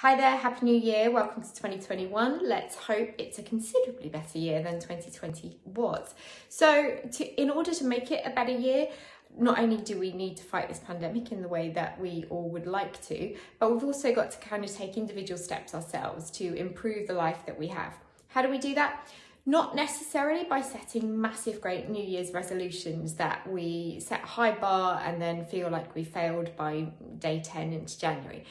Hi there, Happy New Year, welcome to 2021. Let's hope it's a considerably better year than 2020 was. So in order to make it a better year, not only do we need to fight this pandemic in the way that we all would like to, but we've also got to kind of take individual steps ourselves to improve the life that we have. How do we do that? Not necessarily by setting massive great New Year's resolutions that we set a high bar and then feel like we failed by day 10 into January.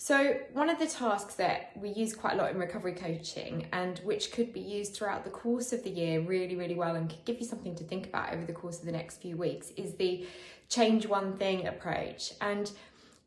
So one of the tasks that we use quite a lot in recovery coaching, and which could be used throughout the course of the year really well and could give you something to think about over the course of the next few weeks, is the change one thing approach. And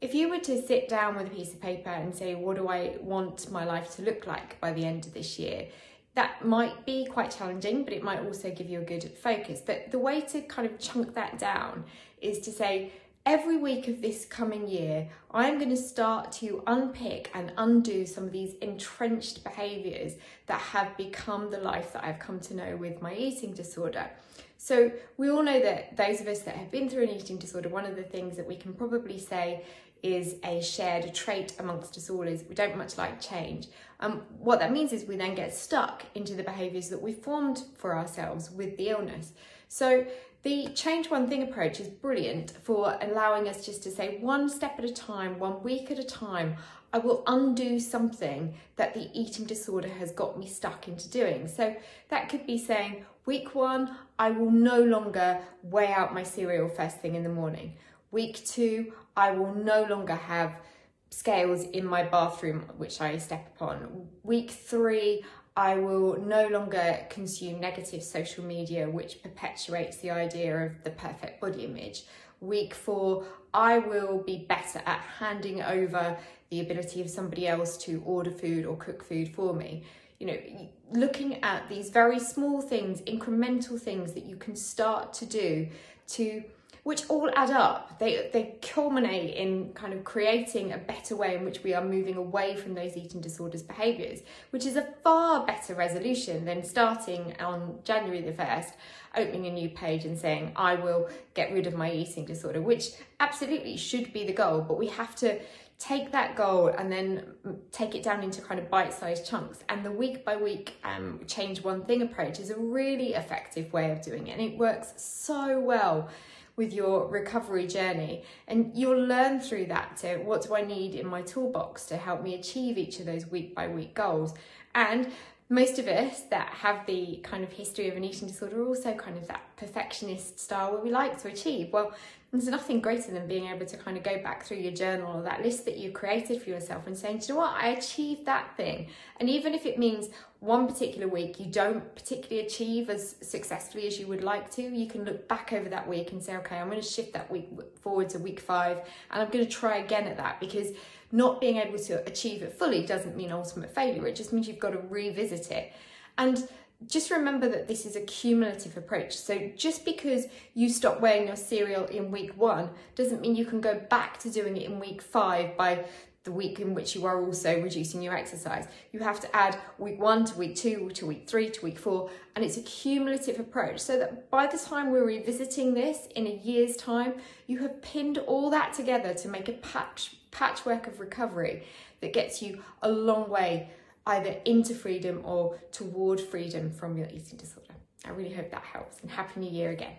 if you were to sit down with a piece of paper and say, what do I want my life to look like by the end of this year? That might be quite challenging, but it might also give you a good focus. But the way to kind of chunk that down is to say, every week of this coming year, I'm going to start to unpick and undo some of these entrenched behaviours that have become the life that I've come to know with my eating disorder. So we all know that those of us that have been through an eating disorder, one of the things that we can probably say is a shared trait amongst us all is we don't much like change. What that means is we then get stuck into the behaviours that we formed for ourselves with the illness. So the change one thing approach is brilliant for allowing us just to say one step at a time, 1 week at a time, I will undo something that the eating disorder has got me stuck into doing. So that could be saying, week 1, I will no longer weigh out my cereal first thing in the morning. Week 2, I will no longer have scales in my bathroom, which I step upon. Week 3, I will no longer consume negative social media, which perpetuates the idea of the perfect body image. Week 4, I will be better at handing over the ability of somebody else to order food or cook food for me. You know, looking at these very small things, incremental things that you can start to do which all add up. They culminate in kind of creating a better way in which we are moving away from those eating disorders behaviours, which is a far better resolution than starting on January the 1st, opening a new page and saying, I will get rid of my eating disorder, which absolutely should be the goal, but we have to take that goal and then take it down into kind of bite-sized chunks. And the week by week change one thing approach is a really effective way of doing it. And it works so well with your recovery journey, and you'll learn through that to what do I need in my toolbox to help me achieve each of those week by week goals. And most of us that have the kind of history of an eating disorder are also kind of that perfectionist style where we like to achieve. Well, there's nothing greater than being able to kind of go back through your journal or that list that you created for yourself and saying, do you know what, I achieved that thing. And even if it means one particular week you don't particularly achieve as successfully as you would like to, you can look back over that week and say, okay, I'm going to shift that week forward to week 5 and I'm going to try again at that, because not being able to achieve it fully doesn't mean ultimate failure. It just means you've got to revisit it. And just remember that this is a cumulative approach. So just because you stop weighing your cereal in week 1 doesn't mean you can go back to doing it in week 5 by the week in which you are also reducing your exercise. You have to add week 1 to week 2 to week 3 to week 4, and it's a cumulative approach so that by the time we're revisiting this in a year's time, you have pinned all that together to make a patchwork of recovery that gets you a long way either into freedom or toward freedom from your eating disorder. I really hope that helps, and Happy New Year again.